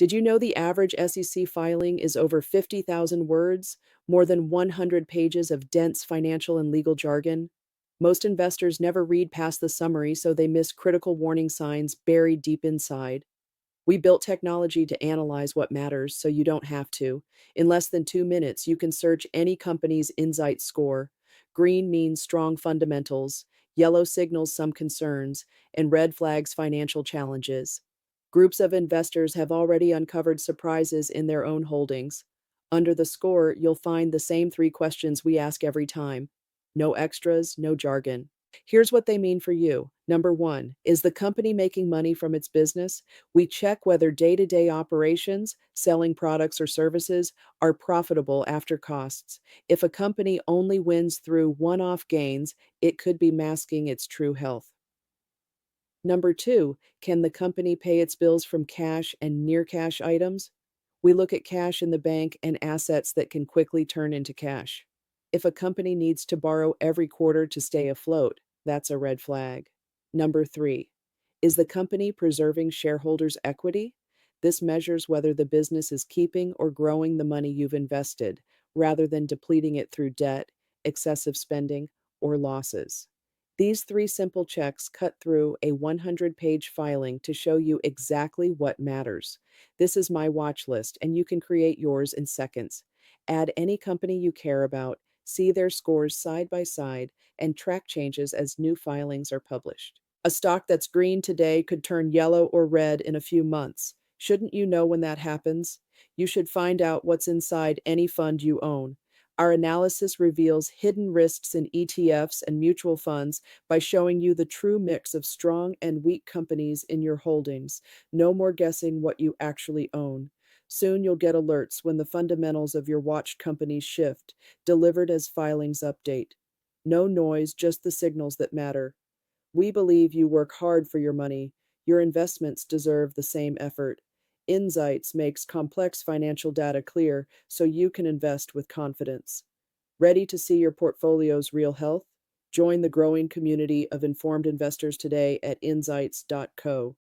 Did you know the average SEC filing is over 50,000 words, more than 100 pages of dense financial and legal jargon? Most investors never read past the summary, so they miss critical warning signs buried deep inside. We built technology to analyze what matters so you don't have to. In less than 2 minutes, you can search any company's Insights score. Green means strong fundamentals, yellow signals some concerns, and red flags financial challenges. Groups of investors have already uncovered surprises in their own holdings. Under the score, you'll find the same three questions we ask every time. No extras, no jargon. Here's what they mean for you. Number one, is the company making money from its business? We check whether day to day operations, selling products or services, are profitable after costs. If a company only wins through one off gains, it could be masking its true health. Number two, can the company pay its bills from cash and near cash items? We look at cash in the bank and assets that can quickly turn into cash. If a company needs to borrow every quarter to stay afloat, that's a red flag. Number three, is the company preserving shareholders' equity? This measures whether the business is keeping or growing the money you've invested, rather than depleting it through debt, excessive spending, or losses. These three simple checks cut through a 100-page filing to show you exactly what matters. This is my watch list, and you can create yours in seconds. Add any company you care about, see their scores side by side, and track changes as new filings are published. A stock that's green today could turn yellow or red in a few months. Shouldn't you know when that happens? You should find out what's inside any fund you own. Our analysis reveals hidden risks in ETFs and mutual funds by showing you the true mix of strong and weak companies in your holdings. No more guessing what you actually own. Soon you'll get alerts when the fundamentals of your watched companies shift, delivered as filings update. No noise, just the signals that matter. We believe you work hard for your money. Your investments deserve the same effort. Inzights makes complex financial data clear so you can invest with confidence. Ready to see your portfolio's real health? Join the growing community of informed investors today at inzights.co.